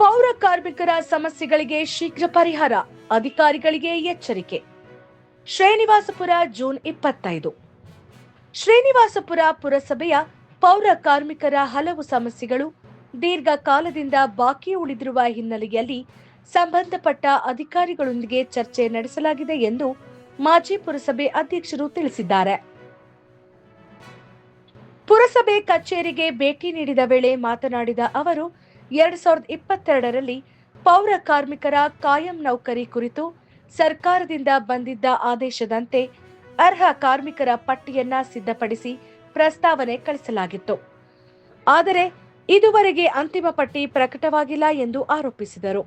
ಪೌರ ಕಾರ್ಮಿಕರ ಸಮಸ್ಯೆಗಳಿಗೆ ಶೀಘ್ರ ಪರಿಹಾರ, ಅಧಿಕಾರಿಗಳಿಗೆ ಎಚ್ಚರಿಕೆ. ಶ್ರೀನಿವಾಸಪುರ ಜೂನ್ 25. ಶ್ರೀನಿವಾಸಪುರ ಪುರಸಭೆಯ ಪೌರ ಕಾರ್ಮಿಕರ ಹಲವು ಸಮಸ್ಯೆಗಳು ದೀರ್ಘಕಾಲದಿಂದ ಬಾಕಿ ಉಳಿದಿರುವ ಹಿನ್ನೆಲೆಯಲ್ಲಿ ಸಂಬಂಧಪಟ್ಟ ಅಧಿಕಾರಿಗಳೊಂದಿಗೆ ಚರ್ಚೆ ನಡೆಸಲಾಗಿದೆ ಎಂದು ಮಾಜಿ ಪುರಸಭೆ ಅಧ್ಯಕ್ಷರು ತಿಳಿಸಿದ್ದಾರೆ. ಪುರಸಭೆ ಕಚೇರಿಗೆ ಭೇಟಿ ನೀಡಿದ ವೇಳೆ ಮಾತನಾಡಿದ ಅವರು 2022ರಲ್ಲಿ ಪೌರ ಕಾರ್ಮಿಕರ ಕಾಯಂ ನೌಕರಿ ಕುರಿತು ಸರ್ಕಾರದಿಂದ ಬಂದಿದ್ದ ಆದೇಶದಂತೆ ಅರ್ಹ ಕಾರ್ಮಿಕರ ಪಟ್ಟಿಯನ್ನ ಸಿದ್ಧಪಡಿಸಿ ಪ್ರಸ್ತಾವನೆ ಕಳಿಸಲಾಗಿತ್ತು. ಆದರೆ ಇದುವರೆಗೆ ಅಂತಿಮ ಪಟ್ಟಿ ಪ್ರಕಟವಾಗಿಲ್ಲ ಎಂದು ಆರೋಪಿಸಿದರು.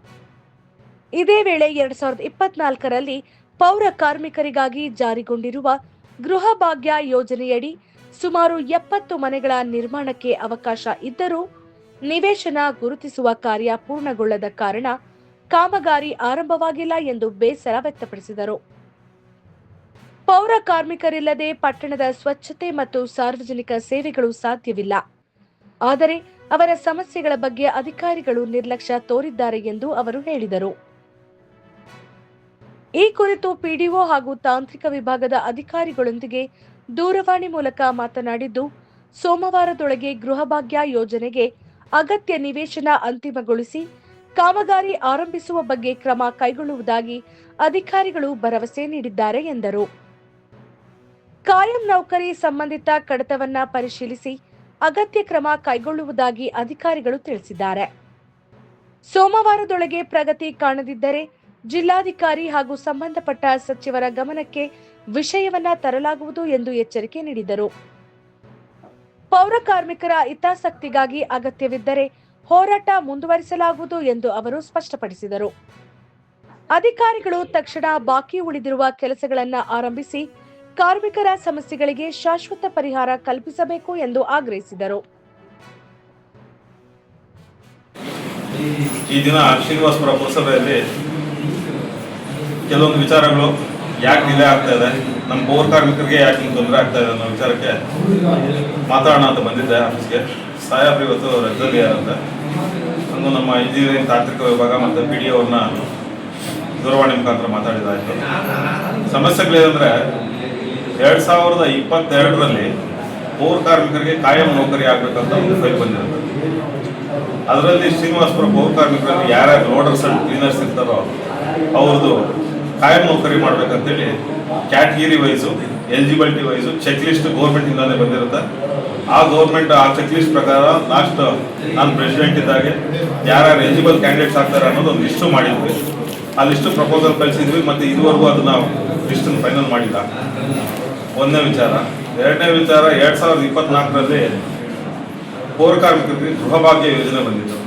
ಇದೇ ವೇಳೆ 2024ರಲ್ಲಿ ಪೌರ ಕಾರ್ಮಿಕರಿಗಾಗಿ ಜಾರಿಗೊಂಡಿರುವ ಗೃಹ ಭಾಗ್ಯ ಯೋಜನೆಯಡಿ ಸುಮಾರು 70 ಮನೆಗಳ ನಿರ್ಮಾಣಕ್ಕೆ ಅವಕಾಶ ಇದ್ದರೂ ನಿವೇಶನ ಗುರುತಿಸುವ ಕಾರ್ಯ ಪೂರ್ಣಗೊಳ್ಳದ ಕಾರಣ ಕಾಮಗಾರಿ ಆರಂಭವಾಗಿಲ್ಲ ಎಂದು ಬೇಸರ ವ್ಯಕ್ತಪಡಿಸಿದರು. ಪೌರ ಕಾರ್ಮಿಕರಿಲ್ಲದೆ ಪಟ್ಟಣದ ಸ್ವಚ್ಛತೆ ಮತ್ತು ಸಾರ್ವಜನಿಕ ಸೇವೆಗಳು ಸಾಧ್ಯವಿಲ್ಲ. ಆದರೆ ಅವರ ಸಮಸ್ಯೆಗಳ ಬಗ್ಗೆ ಅಧಿಕಾರಿಗಳು ನಿರ್ಲಕ್ಷ್ಯ ತೋರಿದ್ದಾರೆ ಎಂದು ಅವರು ಹೇಳಿದರು. ಈ ಕುರಿತು ಪಿಡಿಒ ಹಾಗೂ ತಾಂತ್ರಿಕ ವಿಭಾಗದ ಅಧಿಕಾರಿಗಳೊಂದಿಗೆ ದೂರವಾಣಿ ಮೂಲಕ ಮಾತನಾಡಿದ್ದು, ಸೋಮವಾರದೊಳಗೆ ಗೃಹಭಾಗ್ಯ ಯೋಜನೆಗೆ ಅಗತ್ಯ ನಿವೇಶನ ಅಂತಿಮಗೊಳಿಸಿ ಕಾಮಗಾರಿ ಆರಂಭಿಸುವ ಬಗ್ಗೆ ಕ್ರಮ ಕೈಗೊಳ್ಳುವುದಾಗಿ ಅಧಿಕಾರಿಗಳು ಭರವಸೆ ನೀಡಿದ್ದಾರೆ ಎಂದರು. ಕಾಯಂ ನೌಕರಿ ಸಂಬಂಧಿತ ಕಡತವನ್ನ ಪರಿಶೀಲಿಸಿ ಅಗತ್ಯ ಕ್ರಮ ಕೈಗೊಳ್ಳುವುದಾಗಿ ಅಧಿಕಾರಿಗಳು ತಿಳಿಸಿದ್ದಾರೆ. ಸೋಮವಾರದೊಳಗೆ ಪ್ರಗತಿ ಕಾಣದಿದ್ದರೆ ಜಿಲ್ಲಾಧಿಕಾರಿ ಹಾಗೂ ಸಂಬಂಧಪಟ್ಟ ಸಚಿವರ ಗಮನಕ್ಕೆ ವಿಷಯವನ್ನ ತರಲಾಗುವುದು ಎಂದು ಎಚ್ಚರಿಕೆ ನೀಡಿದರು. ಪೌರ ಕಾರ್ಮಿಕರ ಹಿತಾಸಕ್ತಿಗಾಗಿ ಅಗತ್ಯವಿದ್ದರೆ ಹೋರಾಟ ಮುಂದುವರಿಸಲಾಗುವುದು ಎಂದು ಅವರು ಸ್ಪಷ್ಟಪಡಿಸಿದರು. ಅಧಿಕಾರಿಗಳು ತಕ್ಷಣ ಬಾಕಿ ಉಳಿದಿರುವ ಕೆಲಸಗಳನ್ನು ಆರಂಭಿಸಿ ಕಾರ್ಮಿಕರ ಸಮಸ್ಯೆಗಳಿಗೆ ಶಾಶ್ವತ ಪರಿಹಾರ ಕಲ್ಪಿಸಬೇಕು ಎಂದು ಆಗ್ರಹಿಸಿದರು. ಈ ದಿನ ಶ್ರೀನಿವಾಸಪುರ ಪುರಸಭೆಯಲ್ಲಿ ಕೆಲವೊಂದು ವಿಚಾರಗಳು ಯಾಕೆ ಡಿಲೇ ಆಗ್ತಾ ಇದೆ, ನಮ್ಮ ಪೌರ ಕಾರ್ಮಿಕರಿಗೆ ಯಾಕೆ ತೊಂದರೆ ಆಗ್ತಾ ಇದೆ ಅನ್ನೋ ವಿಚಾರಕ್ಕೆ ಮಾತಾಡೋಣ ಅಂತ ಬಂದಿದ್ದೆ ಆಫೀಸ್ಗೆ. ಸಾಹೇಬ್ರು ಇವತ್ತು ರಜದಲ್ಲಿ ಅಂತ ಒಂದು ನಮ್ಮ ಇಂಜಿನಿಯರಿಂಗ್ ತಾಂತ್ರಿಕ ವಿಭಾಗ ಮತ್ತು PDO ಅವ್ರನ್ನ ದೂರವಾಣಿ ಮುಖಾಂತರ ಮಾತಾಡಿದಾಯಿತು. ಸಮಸ್ಯೆಗಳೇನೆಂದರೆ 2022ರಲ್ಲಿ ಪೌರ ಕಾರ್ಮಿಕರಿಗೆ ಕಾಯಂ ನೌಕರಿ ಆಗಬೇಕಂತ ಒಂದು ಫೈಲ್ ಬಂದಿರುತ್ತೆ. ಅದರಲ್ಲಿ ಶ್ರೀನಿವಾಸಪುರ ಪೌರ ಕಾರ್ಮಿಕರಲ್ಲಿ ಯಾರ್ಯಾರು ಲೋಡರ್ಸ್ ಅಂಡ್ ಕ್ಲೀನರ್ಸ್ ಇರ್ತಾರೋ ಅವ್ರದ್ದು ಕಾಯಂ ನೌಕರಿ ಮಾಡ್ಬೇಕಂತೇಳಿ category wise, eligibility wise check list ಗೌರ್ಮೆಂಟಿಂದಾನೇ ಬಂದಿರುತ್ತೆ. ಆ ಚೆಕ್ ಲಿಸ್ಟ್ ಪ್ರಕಾರ ಲಾಸ್ಟ್ ನಾನು ಪ್ರೆಸಿಡೆಂಟ್ ಇದ್ದಾಗೆ ಯಾರ್ಯಾರು ಎಲಿಜಿಬಲ್ ಕ್ಯಾಂಡಿಡೇಟ್ಸ್ ಆಗ್ತಾರೆ ಅನ್ನೋದು ಒಂದು ಲಿಸ್ಟು ಮಾಡಿದ್ವಿ. ಆ ಲಿಸ್ಟು ಪ್ರಪೋಸಲ್ ಕಳಿಸಿದ್ವಿ, ಮತ್ತು ಇದುವರೆಗೂ ಅದನ್ನು ಲಿಸ್ಟನ್ನು ಫೈನಲ್ ಮಾಡಿಲ್ಲ. ಒಂದನೇ ವಿಚಾರ. ಎರಡನೇ ವಿಚಾರ, 2024ರಲ್ಲಿ ಪೌರ ಕಾರ್ಮಿಕರಿಗೆ ಗೃಹಭಾಗ್ಯ ಯೋಜನೆ ಬಂದಿತ್ತು.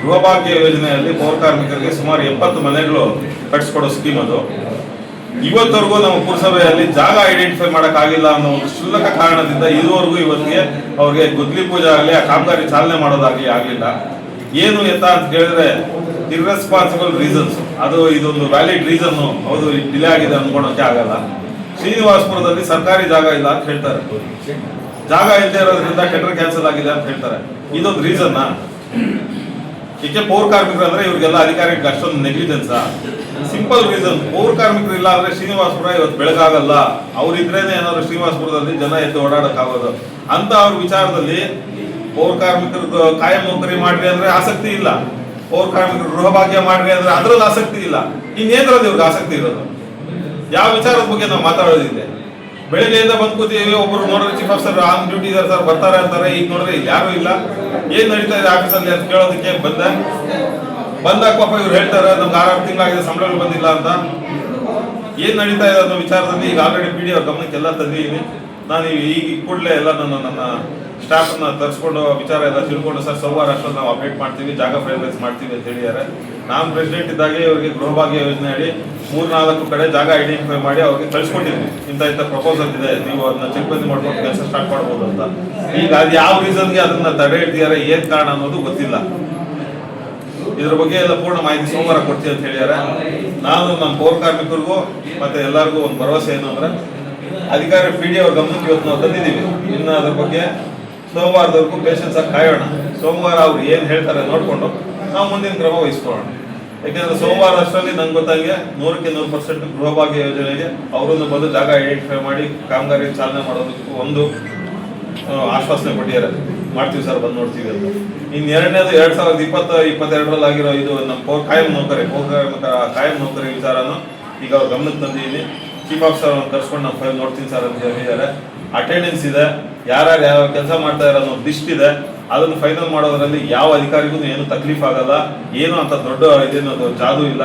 ಗೃಹಭಾಗ್ಯ ಯೋಜನೆಯಲ್ಲಿ ಪೌರ ಕಾರ್ಮಿಕರಿಗೆ ಸುಮಾರು 70 ಮನೆಗಳು ಕಟ್ಟಿಸ್ಕೊಡೋ ಸ್ಕೀಮ್ ಅದು. ಇವತ್ತವರೆಗೂ ನಮ್ಮ ಪುರಸಭೆಯಲ್ಲಿ ಜಾಗ ಐಡೆಂಟಿಫೈ ಮಾಡೋಕ್ಕಾಗಿಲ್ಲ ಅನ್ನೋ ಒಂದು ಕ್ಷುಲ್ಲಕ ಕಾರಣದಿಂದ ಇದುವರೆಗೂ ಇವತ್ತಿಗೆ ಅವ್ರಿಗೆ ಗುದ್ಲಿ ಪೂಜೆ ಆಗಲಿ, ಆ ಕಾಮಗಾರಿ ಚಾಲನೆ ಮಾಡೋದಾಗಲಿ ಆಗಲಿಲ್ಲ. ಏನು ಎತ್ತ ಅಂತ ಕೇಳಿದ್ರೆ ಇರ್ರೆಸ್ಪಾನ್ಸಿಬಲ್ ರೀಸನ್ಸ್, ಅದು ಇದೊಂದು ವ್ಯಾಲಿಡ್ ರೀಸನ್ನು, ಹೌದು ಡಿಲೇ ಆಗಿದೆ ಅಂದ್ಕೊಳಕ್ಕೆ ಆಗಲ್ಲ. ಶ್ರೀನಿವಾಸಪುರದಲ್ಲಿ ಸರ್ಕಾರಿ ಜಾಗ ಇಲ್ಲ ಅಂತ ಹೇಳ್ತಾರೆ, ಜಾಗ ಇಲ್ಲದೆ ಇರೋದ್ರಿಂದ ಟೆಂಡರ್ ಕ್ಯಾನ್ಸಲ್ ಆಗಿದೆ ಅಂತ ಹೇಳ್ತಾರೆ. ಇದೊಂದು ರೀಸನ್ನಾ? ಏಕೆ ಪೌರ ಕಾರ್ಮಿಕರು ಅಂದ್ರೆ ಇವ್ರಿಗೆಲ್ಲ ಅಧಿಕಾರಿಗಳಿಗೆ ಅಷ್ಟೊಂದು ನೆಗ್ಲಿಜೆನ್ಸಾ? ಸಿಂಪಲ್ ರೀಸನ್, ಪೌರ ಕಾರ್ಮಿಕರು ಇಲ್ಲ ಅಂದ್ರೆ ಶ್ರೀನಿವಾಸಪುರ ಇವತ್ತು ಬೆಳಗಾಗಲ್ಲ. ಅವ್ರಿದ್ರೇನೆ ಏನಾದ್ರು ಶ್ರೀನಿವಾಸಪುರದಲ್ಲಿ ಜನ ಎದ್ದು ಓಡಾಡಕ್ಕಾಗೋದು ಅಂತ ಅವ್ರ ವಿಚಾರದಲ್ಲಿ ಪೌರ ಕಾರ್ಮಿಕರು ಕಾಯಂ ನೌಕರಿ ಮಾಡ್ರಿ ಅಂದ್ರೆ ಆಸಕ್ತಿ ಇಲ್ಲ, ಪೌರ ಕಾರ್ಮಿಕರು ಗೃಹಭಾಗ್ಯ ಮಾಡ್ರಿ ಅಂದ್ರೆ ಅದ್ರಲ್ಲಿ ಆಸಕ್ತಿ ಇಲ್ಲ. ಇನ್ನೇನ್ರಲ್ಲಿ ಇವ್ರಿಗೆ ಆಸಕ್ತಿ ಇರೋದು? ಯಾವ ವಿಚಾರದ ಬಗ್ಗೆ ನಾವು ಮಾತಾಡೋದಿದೆ? ಬೆಳಗ್ಗೆಯಿಂದ ಬಂದು ಕೂತೀವಿ, ಒಬ್ಬರು ನೋಡ್ರೆ ಚೀಫ್ ಆಫೀಸರ್ ಆನ್ ಡ್ಯೂಟಿ ಇದ್ದಾರೆ ಸರ್, ಬರ್ತಾರೆ ಅಂತಾರೆ. ಈಗ ನೋಡ್ರೆ ಇಲ್ಲಿ ಯಾರು ಇಲ್ಲ, ಏನ್ ನಡೀತಾ ಇದೆ ಆಫೀಸಲ್ಲಿ ಅಂತ ಕೇಳೋದಕ್ಕೆ ಬಂದಾಗ ಪಾಪ ಇವ್ರು ಹೇಳ್ತಾರೆ ನಮ್ಗೆ 6 ತಿಂಗಳಾಗಿದೆ ಸಂಬಳಗಳು ಬಂದಿಲ್ಲ ಅಂತ. ಏನ್ ನಡೀತಾ ಇದೆ ಅನ್ನೋ ವಿಚಾರದಲ್ಲಿ ಈಗ ಆಲ್ರೆಡಿ PDO ಅವ್ರ ಗಮನಕ್ಕೆಲ್ಲ ತಂದಿದ್ದೀನಿ. ನಾನು ಈಗ ಕೂಡಲೇ ಎಲ್ಲ ನನ್ನ ಸ್ಟಾಫನ್ನ ತರಿಸ್ಕೊಂಡು ವಿಚಾರ ಎಲ್ಲ ತಿಳ್ಕೊಂಡು ಸರ್ ಸೋಮವಾರ ಅಷ್ಟೊಂದು ನಾವು ಅಪ್ಡೇಟ್ ಮಾಡ್ತೀವಿ, ಜಾಗ ಫೈನಲೈಸ್ ಮಾಡ್ತೀವಿ ಅಂತ ಹೇಳಿದ್ದಾರೆ. ನಾನು ಪ್ರೆಸಿಡೆಂಟ್ ಇದ್ದಾಗೆ ಇವರಿಗೆ ಗೃಹಭಾಗ್ಯ ಯೋಜನೆ ಅಡಿ 3-4 ಕಡೆ ಜಾಗ ಐಡೆಂಟಿಫೈ ಮಾಡಿ ಅವ್ರಿಗೆ ಕಳಿಸ್ಕೊಟ್ಟಿದ್ವಿ. ಇಂಥ ಪ್ರಪೋಸಲ್ ಇದೆ, ನೀವು ಅದನ್ನ ಚೆಕ್ಬಂದಿ ಮಾಡ್ಕೊಂಡು ಕೆಲಸ ಸ್ಟಾರ್ಟ್ ಮಾಡ್ಬೋದು ಅಂತ. ಈಗ ಅದು ಯಾವ ರೀಸನ್ಗೆ ಅದನ್ನ ತಡೆ ಹಿಡಿದಿದ್ದಾರೆ, ಏನ್ ಕಾರಣ ಅನ್ನೋದು ಗೊತ್ತಿಲ್ಲ. ಇದ್ರ ಬಗ್ಗೆ ಎಲ್ಲ ಪೂರ್ಣ ಮಾಹಿತಿ ಸೋಮವಾರ ಕೊಡ್ತೀವಿ ಅಂತ ಹೇಳಿದ್ದಾರೆ. ನಾನು ನಮ್ಮ ಪೌರ ಕಾರ್ಮಿಕರಿಗೂ ಮತ್ತೆ ಎಲ್ಲರಿಗೂ ಒಂದು ಭರವಸೆ ಏನು ಅಂದ್ರೆ, ಅಧಿಕಾರಿ PDO ಅವ್ರ ಗಮನಕ್ಕೆ ಇವತ್ತು ನಾವು ತಂದಿದ್ದೀವಿ. ಇನ್ನು ಅದ್ರ ಬಗ್ಗೆ ಸೋಮವಾರದವರೆಗೂ ಪೇಷನ್ಸ್ ಆಗಿ ಕಾಯೋಣ. ಸೋಮವಾರ ಅವ್ರು ಏನು ಹೇಳ್ತಾರೆ ನೋಡಿಕೊಂಡು ನಾವು ಮುಂದಿನ ಕ್ರಮ ವಹಿಸ್ಕೊಳ್ಳೋಣ. ಯಾಕೆಂದ್ರೆ ಸೋಮವಾರ ಅಷ್ಟರಲ್ಲಿ ನಂಗೆ ಗೊತ್ತಂಗೆ 100% ಗೃಹಭಾಗ್ಯ ಯೋಜನೆಗೆ ಅವರನ್ನು ಬಂದು ಜಾಗ ಐಡೆಂಟಿಫೈ ಮಾಡಿ ಕಾಮಗಾರಿ ಚಾಲನೆ ಮಾಡೋದಕ್ಕೂ ಒಂದು ಆಶ್ವಾಸನೆ ಕೊಟ್ಟಿದ್ದಾರೆ, ಮಾಡ್ತೀವಿ ಸರ್ ಬಂದು ನೋಡ್ತೀವಿ ಅಂತ. ಇನ್ನು ಎರಡನೇದು 2022 ಆಗಿರೋ ಇದು ನಮ್ಮ ಕಾಯಂ ನೌಕರಿ ವಿಚಾರನೂ ಈಗ ಅವ್ರ ಗಮನಕ್ಕೆ ತಂದಿದ್ದೀನಿ. ಚೀಫ್ ಆಫೀಸರ್ ಅವ್ರನ್ನ ಕರ್ಸ್ಕೊಂಡು ನಮ್ಮ ಫೈಲ್ ನೋಡ್ತೀನಿ ಸರ್ ಅಂತ ಹೇಳಿದ್ದಾರೆ. ಅಟೆಂಡೆನ್ಸ್ ಇದೆ, ಯಾರ್ಯಾರು ಯಾವ ಕೆಲಸ ಮಾಡ್ತಾ ಇರೋ ಅನ್ನೋ ಲಿಸ್ಟ್ ಇದೆ, ಅದನ್ನು ಫೈನಲ್ ಮಾಡೋದ್ರಲ್ಲಿ ಯಾವ ಅಧಿಕಾರಿಗೂ ಏನು ತಕ್ಲೀಫ್ ಆಗಲ್ಲ, ಏನು ಅಂತ ದೊಡ್ಡ ಇದೇನದು ಜಾದು ಇಲ್ಲ,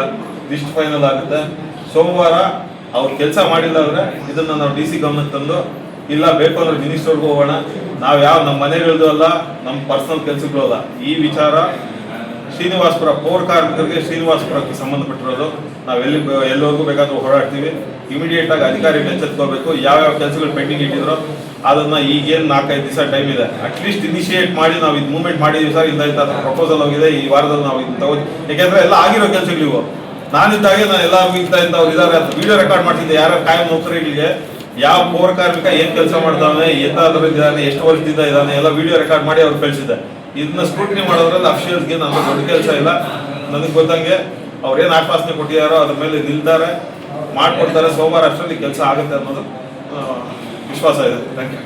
ಲಿಸ್ಟ್ ಫೈನಲ್ ಆಗುತ್ತೆ. ಸೋಮವಾರ ಅವ್ರು ಕೆಲಸ ಮಾಡಿಲ್ಲ ಅಂದರೆ ಇದನ್ನು ನಾವು DC ಗಮನಕ್ಕೆ ತಂದು, ಇಲ್ಲ ಬೇಕು ಅಂದ್ರೆ ಮಿನಿಸ್ಟರ್ಗೂ ಹೋಗೋಣ, ನಾವು ನಮ್ಮ ಮನೆಗಳದ್ದು ಅಲ್ಲ, ನಮ್ಮ ಪರ್ಸನಲ್ ಕೆಲಸಗಳು ಅಲ್ಲ, ಈ ವಿಚಾರ ಶ್ರೀನಿವಾಸಪುರ ಪೌರ ಕಾರ್ಮಿಕರಿಗೆ ಶ್ರೀನಿವಾಸಪುರಕ್ಕೆ ಸಂಬಂಧಪಟ್ಟಿರೋದು. ನಾವು ಎಲ್ಲರಿಗೂ ಬೇಕಾದ್ರೂ ಹೋರಾಡ್ತೀವಿ. ಇಮಿಡಿಯೇಟ್ ಆಗಿ ಅಧಿಕಾರಿಗಳು ಎಚ್ಚೆತ್ಕೋಬೇಕು. ಯಾವ್ಯಾವ ಕೆಲಸಗಳು ಪೆಂಡಿಂಗ್ ಇಟ್ಟಿದ್ರು ಅದನ್ನ ಈಗೇನು 4-5 ದಿವಸ ಟೈಮ್ ಇದೆ, ಅಟ್ಲೀಸ್ಟ್ ಇನಿಷಿಯೇಟ್ ಮಾಡಿ ನಾವು ಇದು ಮೂವ್ಮೆಂಟ್ ಮಾಡಿದ್ವಿ ಸರ್, ಇಂಥ ಪ್ರಪೋಸಲ್ ಹೋಗಿದೆ, ಈ ವಾರದಲ್ಲಿ ನಾವು ಇದನ್ನ ತಗೋದು. ಯಾಕೆಂದ್ರೆ ಎಲ್ಲ ಆಗಿರೋ ಕೆಲಸಗಳು ಇವು. ನಾನಿದ್ದಾಗೆ ನಾನು ಎಲ್ಲರಿಗೂ ಇಂಥವ್ರು ಇದ್ದಾರೆ ಅಂತ ವಿಡಿಯೋ ರೆಕಾರ್ಡ್ ಮಾಡ್ತಿದ್ದೆ. ಯಾರ ಕಾಯಂ ನೌಕರಿಗಳಿಗೆ ಯಾವ ಪೌರ ಕಾರ್ಮಿಕ ಏನ್ ಕೆಲಸ ಮಾಡ್ತಾನೆ, ಇದ್ದಾನೆ, ಎಷ್ಟು ವರ್ಷದಿಂದ ಇದ್ದಾನೆ, ಎಲ್ಲ ವಿಡಿಯೋ ರೆಕಾರ್ಡ್ ಮಾಡಿ ಅವ್ರು ಕಳಿಸಿದ್ದೆ. ಇದನ್ನ ಸ್ಕ್ರೂಟಿನಿ ಮಾಡೋದ್ರಲ್ಲಿ ಅಫಿಷಿಯಲ್ಸ್ಗೆ ನನ್ನ ದೊಡ್ಡ ಕೆಲಸ ಇಲ್ಲ. ನನಗೆ ಗೊತ್ತಂಗೆ ಅವ್ರೇನು ಆಶ್ವಾಸನೆ ಕೊಟ್ಟಿದ್ದಾರೋ ಅದ್ರ ಮೇಲೆ ನಿಲ್ತಾರೆ, ಮಾಡ್ಕೊಡ್ತಾರೆ. ಸೋಮವಾರ ಅಷ್ಟರಲ್ಲಿ ಕೆಲಸ ಆಗುತ್ತೆ ಅನ್ನೋದು ವಿಶ್ವಾಸ ಇದೆ. Thank you.